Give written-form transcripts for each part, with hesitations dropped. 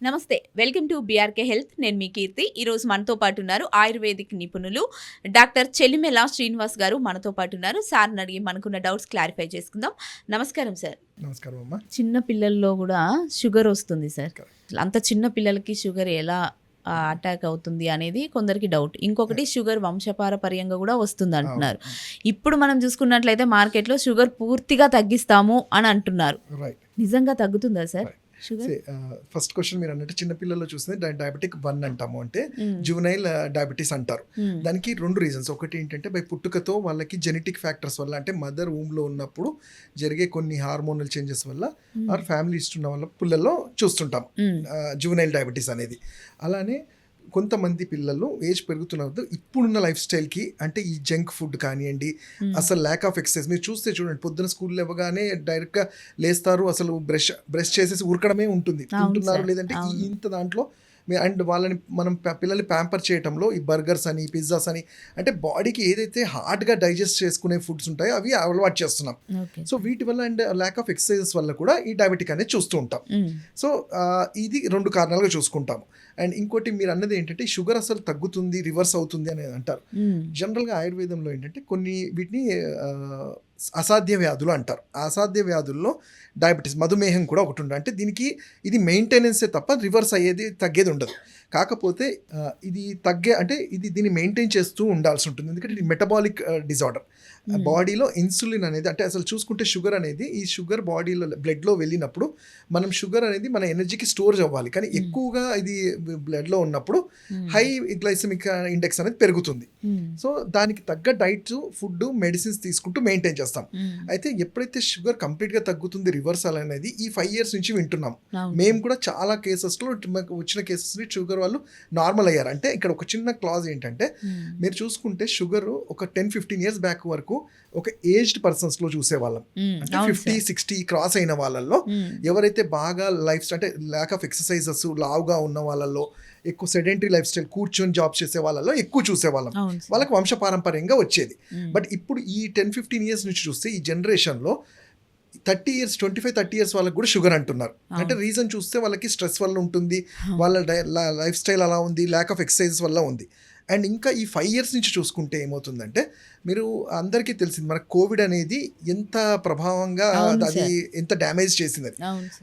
నమస్తే. Welcome to BRK health. నేను మీ కీర్తి. ఈరోజు మనతో పాటు ఉన్నారు ఆయుర్వేదిక్ నిపుణులు డాక్టర్ చెలిమెల శ్రీనివాస్ గారు మనతో పాటు ఉన్నారు. సార్ని అడిగి మనకున్న డౌట్స్ క్లారిఫై చేసుకుందాం. నమస్కారం సార్. నమస్కారం అమ్మా. చిన్న పిల్లల్లో కూడా షుగర్ వస్తుంది సార్. అంత చిన్న పిల్లలకి షుగర్ ఎలా అటాక్ అవుతుంది అనేది కొందరికి డౌట్. ఇంకొకటి షుగర్ వంశపారపర్యంగా కూడా వస్తుంది అంటున్నారు. ఇప్పుడు మనం చూసుకున్నట్లయితే మార్కెట్లో షుగర్ పూర్తిగా తగ్గిస్తాము అని అంటున్నారు. నిజంగా తగ్గుతుందా సార్ షుగర్? ఫస్ట్ క్వశ్చన్ మీరు అన్నట్టు చిన్నపిల్లల్లో చూస్తే డయాబెటిక్ 1 అంటాము, అంటే జువెనైల్ డయాబెటీస్ అంటారు. దానికి 2 రీజన్స్. ఒకటి ఏంటంటే బై పుట్టుకతో వాళ్ళకి జెనెటిక్ ఫ్యాక్టర్స్ వల్ల, అంటే మదర్ వూమ్లో ఉన్నప్పుడు జరిగే కొన్ని హార్మోనల్ చేంజెస్ వల్ల ఆర్ ఫ్యామిలీ హిస్టరీ వల్ల పిల్లల్లో చూస్తుంటాం జువెనైల్ డయాబెటీస్ అనేది. అలానే కొంతమంది పిల్లలు ఏజ్ పెరుగుతున్న ఇప్పుడున్న లైఫ్ స్టైల్కి, అంటే ఈ జంక్ ఫుడ్ కానివ్వండి, అసలు ల్యాక్ ఆఫ్ ఎక్సర్సైజ్ మీరు చూస్తే చూడండి, పొద్దున స్కూల్లో ఇవ్వగానే డైరెక్ట్గా లేస్తారు, అసలు బ్రష్ చేసేసి ఉరకడమే ఉంటుంది. తింటున్నారు లేదంటే ఇంత దాంట్లో. అండ్ మనం పిల్లల్ని ప్యాంపర్ చేయడంలో ఈ బర్గర్స్ అని, పిజ్జాస్ అని, అంటే బాడీకి ఏదైతే హార్డ్గా డైజెస్ట్ చేసుకునే ఫుడ్స్ ఉంటాయో అవి అలవాటు చేస్తున్నాం. సో వీటి వల్ల అండ్ ల్యాక్ ఆఫ్ ఎక్సర్సైజెస్ వల్ల కూడా ఈ డయాబెటిక్ అనేది చూస్తూ ఉంటాం. సో ఇది 2 కారణాలుగా చూసుకుంటాము. అండ్ ఇంకోటి మీరు అన్నది ఏంటంటే షుగర్ అసలు తగ్గుతుంది, రివర్స్ అవుతుంది అనేది అంటారు. జనరల్గా ఆయుర్వేదంలో ఏంటంటే కొన్ని వీటిని అసాధ్య వ్యాధులు అంటారు. ఆ అసాధ్య వ్యాధుల్లో డయాబెటీస్, మధుమేహం కూడా ఒకటి ఉంది. అంటే దీనికి ఇది మెయింటెనెన్సే తప్ప రివర్స్ తగ్గేది ఉండదు. కాకపోతే ఇది దీన్ని మెయింటైన్ చేస్తూ ఉండాల్సి ఉంటుంది. ఎందుకంటే ఇది మెటబాలిక్ డిజార్డర్. బాడీలో ఇన్సులిన్ అనేది, అంటే అసలు చూసుకుంటే షుగర్ అనేది, ఈ షుగర్ బాడీలో బ్లడ్లో వెళ్ళినప్పుడు మనం షుగర్ అనేది మన ఎనర్జీకి స్టోర్ అవ్వాలి. కానీ ఎక్కువగా ఇది బ్లడ్లో ఉన్నప్పుడు హై గ్లైసెమిక్ ఇండెక్స్ అనేది పెరుగుతుంది. సో దానికి తగ్గ డైట్, ఫుడ్, మెడిసిన్స్ తీసుకుంటూ మెయింటైన్ చేస్తాం. అయితే ఎప్పుడైతే షుగర్ కంప్లీట్గా తగ్గుతుంది, రివర్సల్ అనేది ఈ 5 years నుంచి వింటున్నాం. మేము కూడా చాలా కేసెస్లో వచ్చిన కేసెస్ని షుగర్ వాళ్ళు నార్మల్ అయ్యారు. అంటే ఇక్కడ ఒక చిన్న క్లాజ్ ఏంటంటే, మీరు చూసుకుంటే షుగర్ ఒక 10-15 years బ్యాక్ వరకు ఒక ఏజ్డ్ పర్సన్స్లో చూసేవాళ్ళం. అంటే 50-60 క్రాస్ అయిన వాళ్ళల్లో ఎవరైతే బాగా లైఫ్ అంటే ల్యాక్ ఆఫ్ ఎక్సర్సైజెస్, లావుగా ఉన్న వాళ్ళల్లో, ఎక్కువ సెడెంటరీ లైఫ్ స్టైల్, కూర్చొని జాబ్ చేసే వాళ్ళలో ఎక్కువ చూసేవాళ్ళం. వాళ్ళకి వంశపారంపర్యంగా వచ్చేది. బట్ ఇప్పుడు ఈ 10-15 years నుంచి చూస్తే ఈ జనరేషన్లో 25-30 years వాళ్ళకి కూడా షుగర్ అంటున్నారు. అంటే రీజన్ చూస్తే వాళ్ళకి స్ట్రెస్ వల్ల ఉంటుంది, వాళ్ళ లైఫ్ స్టైల్ అలా ఉంది, ల్యాక్ ఆఫ్ ఎక్సర్సైజ్ వల్ల ఉంది. అండ్ ఇంకా ఈ 5 years నుంచి చూసుకుంటే ఏమవుతుందంటే, మీరు అందరికీ తెలిసింది మన కోవిడ్ అనేది ఎంత ప్రభావంగా అది ఎంత డ్యామేజ్ చేసింది.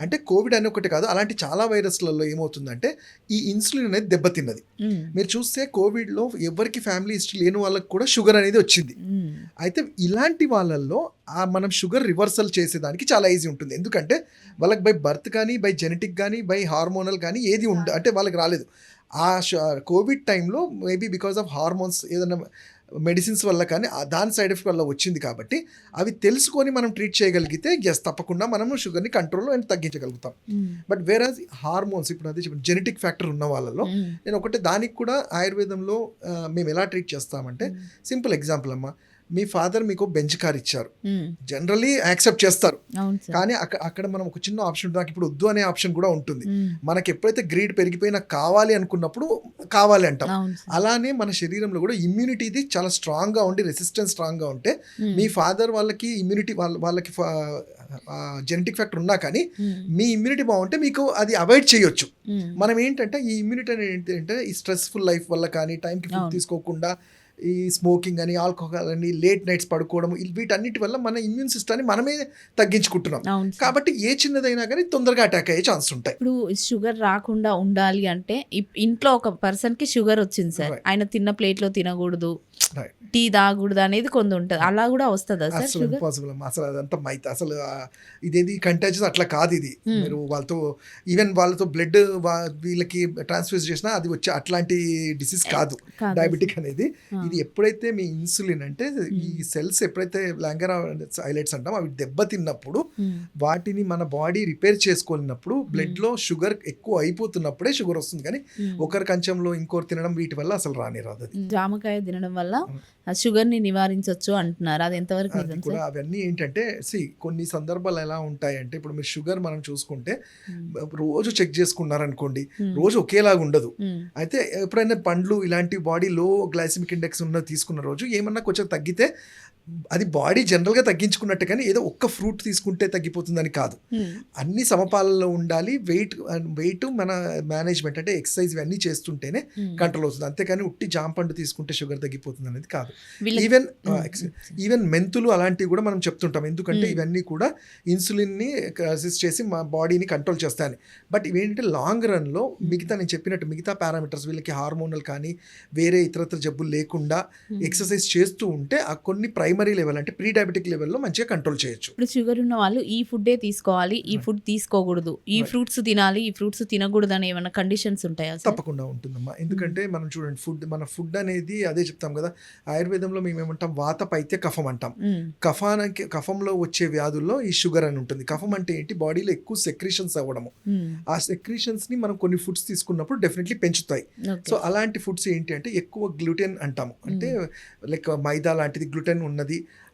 అంటే కోవిడ్ అని ఒకటి కాదు, అలాంటి చాలా వైరస్లలో ఏమవుతుందంటే ఈ ఇన్సులిన్ అనేది దెబ్బతిన్నది. మీరు చూస్తే కోవిడ్లో ఎవరికి ఫ్యామిలీ హిస్టరీ లేని వాళ్ళకి కూడా షుగర్ అనేది వచ్చింది. అయితే ఇలాంటి వాళ్ళల్లో మనం షుగర్ రివర్సల్ చేసేదానికి చాలా ఈజీ ఉంటుంది. ఎందుకంటే వాళ్ళకి బై బర్త్ కానీ, బై జెనెటిక్ కానీ, బై హార్మోనల్ కానీ ఏది అంటే వాళ్ళకి రాలేదు. ఆ కోవిడ్ టైంలో మేబీ బికాస్ ఆఫ్ హార్మోన్స్, ఏదైనా మెడిసిన్స్ వల్ల కానీ దాని సైడ్ ఎఫెక్ట్ వల్ల వచ్చింది. కాబట్టి అవి తెలుసుకొని మనం ట్రీట్ చేయగలిగితే తప్పకుండా మనం షుగర్ని కంట్రోల్లో అండ్ తగ్గించగలుగుతాం. బట్ వేరాజ్ హార్మోన్స్, ఇప్పుడు అదే చెప్పండి, జెనెటిక్ ఫ్యాక్టర్ ఉన్న వాళ్ళలో నేను ఒకటే, దానికి కూడా ఆయుర్వేదంలో మేము ఎలా ట్రీట్ చేస్తామంటే, సింపుల్ ఎగ్జాంపుల్ అమ్మా, మీ ఫాదర్ మీకు బెంచ్ కార్ ఇచ్చారు, జనరలీ యాక్సెప్ట్ చేస్తారు. కానీ అక్కడ మనం ఒక చిన్న ఆప్షన్ ఉంటుంది, నాకు ఇప్పుడు వద్దు అనే ఆప్షన్ కూడా ఉంటుంది. మనకి ఎప్పుడైతే గ్రీడ్ పెరిగిపోయినా కావాలి అనుకున్నప్పుడు కావాలి అంటాం. అలానే మన శరీరంలో కూడా ఇమ్యూనిటీది చాలా స్ట్రాంగ్గా ఉండి, రెసిస్టెన్స్ స్ట్రాంగ్గా ఉంటే, మీ ఫాదర్ వాళ్ళకి ఇమ్యూనిటీ వాళ్ళకి జెనెటిక్ ఫ్యాక్టర్ ఉన్నా కానీ మీ ఇమ్యూనిటీ బాగుంటే మీకు అది అవాయిడ్ చేయొచ్చు. మనం ఏంటంటే ఈ ఇమ్యూనిటీ అనేది ఏంటంటే ఈ స్ట్రెస్ఫుల్ లైఫ్ వల్ల కానీ, టైంకి ఫుడ్ తీసుకోకుండా, ఈ స్మోకింగ్ అని, ఆల్కహాల్ అని, లేట్ నైట్స్ పడుకోవడం, వీటన్నిటి వల్ల మన ఇమ్యూన్ సిస్టమ్ని మనమే తగ్గించుకుంటున్నాం. కాబట్టి ఏ చిన్నదైనా కానీ తొందరగా అటాక్ అయ్యే ఛాన్స్ ఉంటాయి. ఇప్పుడు షుగర్ రాకుండా ఉండాలి అంటే, ఇంట్లో ఒక పర్సన్కి షుగర్ వచ్చింది సార్, ఆయన తిన్న ప్లేట్లో తినకూడదు, టీ తాగకూడదు అనేది కొంత ఉంటుంది. అలా కూడా వస్తుందా సార్? అసలు ఇంపాసిబుల్ అమ్మా. అసలు అదంతా మైత్. అసలు ఇదేది కంటాజియస్ అట్లా కాదు. ఇది మీరు వాళ్ళతో బ్లడ్ వీళ్ళకి ట్రాన్స్ఫ్యూజ్ చేసినా అది వచ్చే అట్లాంటి డిసీజ్ కాదు డయాబెటిక్ అనేది. ఇది ఎప్పుడైతే మీ ఇన్సులిన్, అంటే ఈ సెల్స్ ఎప్పుడైతే లాంగర్ ఐలెట్స్ అంటాం, అవి దెబ్బతిన్నప్పుడు వాటిని మన బాడీ రిపేర్ చేసుకోలేనప్పుడు బ్లడ్లో షుగర్ ఎక్కువ అయిపోతున్నప్పుడే షుగర్ వస్తుంది. కానీ ఒకరి కంచంలో ఇంకోరు తినడం, వీటి వల్ల అసలు రాదు. జామకాయ తినడం వల్ల వల్ల షుగర్ని నివారించవచ్చు అంటున్నారు. అది ఎంతవరకు అది నిజం కూడా సార్? అవన్నీ ఏంటంటే కొన్ని సందర్భాలు ఎలా ఉంటాయంటే ఇప్పుడు మీరు షుగర్ మనం చూసుకుంటే రోజు చెక్ చేసుకున్నారనుకోండి, రోజు ఒకేలాగా ఉండదు. అయితే ఎప్పుడైనా పండ్లు ఇలాంటి బాడీ లో గ్లైసిమిక్ ఇండెక్స్ ఉన్న తీసుకున్న రోజు ఏమన్నా కొంచెం తగ్గితే అది బాడీ జనరల్గా తగ్గించుకున్నట్టు, కానీ ఏదో ఒక్క ఫ్రూట్ తీసుకుంటే తగ్గిపోతుందని కాదు. అన్ని సమపాలలో ఉండాలి. వెయిట్ మన మేనేజ్మెంట్ అంటే ఎక్సర్సైజ్ ఇవన్నీ చేస్తుంటేనే కంట్రోల్ అవుతుంది. అంతేకాని ఉట్టి జాంపండు తీసుకుంటే షుగర్ తగ్గిపోతుంది అనేది కాదు. ఈవెన్ మెంతులు అలాంటివి కూడా మనం చెప్తుంటాం, ఎందుకంటే ఇవన్నీ కూడా ఇన్సులిన్ని అసిస్ట్ చేసి మా బాడీని కంట్రోల్ చేస్తాయని. బట్ ఇవేంటంటే లాంగ్ రన్లో నేను చెప్పినట్టు మిగతా పారామీటర్స్ వీళ్ళకి హార్మోనల్ కానీ వేరే ఇతరత్ర జబ్బులు లేకుండా ఎక్సర్సైజ్ చేస్తూ ఉంటే ఆ కొన్ని ప్రైమరీ లెవెల్ అంటే ప్రీ డయాబెటిక్ లెవెల్లో మంచిగా కంట్రోల్ చేయొచ్చు. ఇప్పుడు షుగర్ ఉన్న వాళ్ళు ఈ ఫుడ్డే తీసుకోవాలి, ఈ ఫుడ్ తీసుకోకూడదు, ఈ ఫ్రూట్స్ తినాలి, ఈ ఫ్రూట్స్ తినకూడదు అని ఏమైనా కండిషన్స్ ఉంటాయా సార్? తప్పకుండా ఉంటుందమ్మా. ఎందుకంటే మనం చూడండి మన ఫుడ్ అనేది అదే చెప్తాం కదా, ఆయుర్వేదంలో మేము ఏమంటాం వాత పైత్య కఫం అంటాం. కఫంలో వచ్చే వ్యాధుల్లో ఈ షుగర్ అని ఉంటుంది. కఫం అంటే ఏంటి, బాడీలో ఎక్కువ సెక్రీషన్స్ అవ్వడము. ఆ సెక్రీషన్స్ ని మనం కొన్ని ఫుడ్స్ తీసుకున్నప్పుడు డెఫినెట్లీ పెంచుతాయి. సో అలాంటి ఫుడ్స్ ఏంటి అంటే ఎక్కువ గ్లూటెన్ అంటాము, అంటే లైక్ మైదా లాంటిది గ్లూటెన్ ఉన్నది.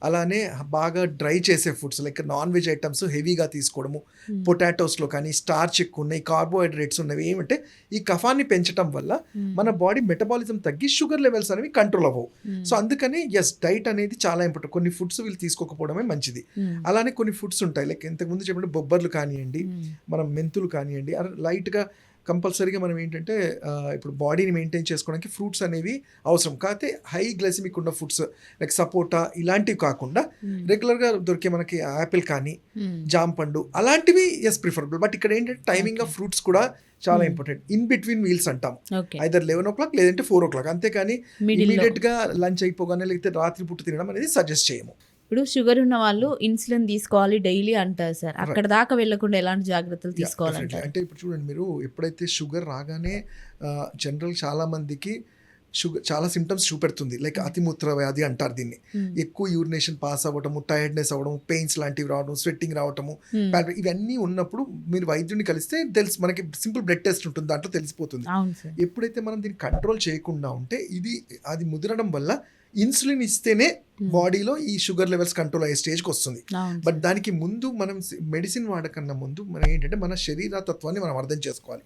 అలానే బాగా డ్రై చేసే foods like non veg items హెవీగా తీసుకోవడము, పొటాటోస్లో కానీ స్టార్చ్ ఎక్కువ ఉన్నాయి, కార్బోహైడ్రేట్స్ ఉన్నవి. ఏమంటే ఈ కఫాన్ని పెంచడం వల్ల మన బాడీ మెటబాలిజం తగ్గి షుగర్ లెవెల్స్ అనేవి కంట్రోల్ అవ్వవు. సో అందుకని డైట్ అనేది చాలా ఇంపార్టెంట్. కొన్ని ఫుడ్స్ వీళ్ళు తీసుకోకపోవడమే మంచిది. అలానే కొన్ని ఫుడ్స్ ఉంటాయి లైక్ ఇంతకుముందు చెప్పిన బొబ్బర్లు కానివ్వండి, మనం మెంతులు కానివ్వండి, లైట్గా కంపల్సరీగా మనం ఏంటంటే ఇప్పుడు బాడీని మెయింటైన్ చేసుకోవడానికి ఫ్రూట్స్ అనేవి అవసరం. కాకపోతే హై గ్లైసిమిక్ ఉన్న ఫుడ్స్ లైక్ సపోటా ఇలాంటివి కాకుండా రెగ్యులర్గా దొరికే మనకి యాపిల్ కానీ జాంపండు అలాంటివి ప్రిఫరబుల్. బట్ ఇక్కడ ఏంటంటే టైమింగ్ ఆఫ్ ఫ్రూట్స్ కూడా చాలా ఇంపార్టెంట్. ఇన్ బిట్వీన్ మీల్స్ అంటాం, ఐదర్ 11 o'clock లేదంటే 4 o'clock. అంతేకాని ఇమీడియట్ గా లంచ్ అయిపోగానే లేకపోతే రాత్రి పూట తినడం అనేది సజెస్ట్ చేయము. ఇప్పుడు షుగర్ ఉన్న వాళ్ళు ఇన్సులిన్ తీసుకోవాలి డైలీ అంటారు సార్, అక్కడ దాకా వెళ్లకుండా ఎలాంటి జాగ్రత్తలు తీసుకోవాలంటారు? అంటే ఇప్పుడు చూడండి, మీరు ఎప్పుడైతే షుగర్ రాగానే జనరల్ చాలా మందికి షుగర్ చాలా సిమ్టమ్స్ చూపెడుతుంది. లైక్ అతిమూత్ర వ్యాధి అంటారు దీన్ని. ఎక్కువ యూరినేషన్ పాస్ అవ్వడము, టైర్డ్నెస్ అవ్వడము, పెయిన్స్ లాంటివి రావడం, స్వెట్టింగ్ రావటము, ఇవన్నీ ఉన్నప్పుడు మీరు వైద్యుడిని కలిస్తే మనకి సింపుల్ బ్లడ్ టెస్ట్ ఉంటుంది, దాంట్లో తెలిసిపోతుంది. ఎప్పుడైతే మనం దీన్ని కంట్రోల్ చేయకుండా ఉంటే అది ముదరడం వల్ల ఇన్సులిన్ ఇస్తేనే బాడీలో ఈ షుగర్ లెవెల్స్ కంట్రోల్ అయ్యే స్టేజ్కి వస్తుంది. బట్ దానికి ముందు మనం మెడిసిన్ వాడకన్నా ముందు మనం ఏంటంటే మన శరీర తత్వాన్ని మనం అర్థం చేసుకోవాలి.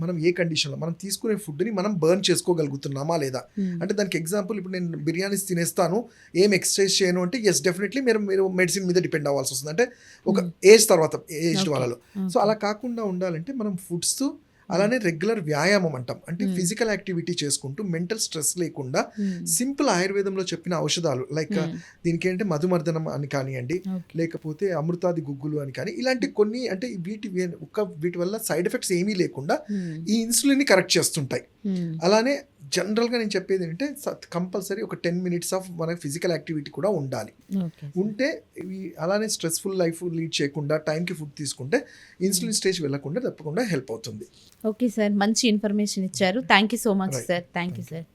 మనం ఏ కండిషన్లో మనం తీసుకునే ఫుడ్ని మనం బర్న్ చేసుకోగలుగుతున్నామా లేదా. అంటే దానికి ఎగ్జాంపుల్, ఇప్పుడు నేను బిర్యానీస్ తినేస్తాను, ఏం ఎక్సర్సైజ్ చేయను అంటే డెఫినెట్లీ మీరు మెడిసిన్ మీద డిపెండ్ అవ్వాల్సి వస్తుంది, అంటే ఒక ఏజ్ తర్వాత ఏజ్డ్ వాళ్ళలో. సో అలా కాకుండా ఉండాలంటే మనం ఫుడ్స్ అలానే రెగ్యులర్ వ్యాయామం అంటాం, అంటే ఫిజికల్ యాక్టివిటీ చేసుకుంటూ మెంటల్ స్ట్రెస్ లేకుండా సింపుల్ ఆయుర్వేదంలో చెప్పిన ఔషధాలు లైక్ దీనికి ఏంటంటే మధుమర్దనం అని కానివ్వండి, లేకపోతే అమృతాది గుగ్గులు అని కానీ, ఇలాంటి కొన్ని అంటే వీటి వల్ల సైడ్ ఎఫెక్ట్స్ ఏమీ లేకుండా ఈ ఇన్సులిన్ ని కరెక్ట్ చేస్తుంటాయి. అలానే జనరల్గా నేను చెప్పేది ఏంటంటే కంపల్సరీ ఒక 10 minutes ఆఫ్ మనకి ఫిజికల్ యాక్టివిటీ కూడా ఉండాలి. ఉంటే అలానే స్ట్రెస్ఫుల్ లైఫ్ లీడ్ చేయకుండా టైంకి ఫుడ్ తీసుకుంటే ఇన్సులిన్ స్టేజ్ వెళ్ళకుండా తప్పకుండా హెల్ప్ అవుతుంది. ఓకే సార్, మంచి ఇన్ఫర్మేషన్ ఇచ్చారు. Thank you so much sir. Thank you sir.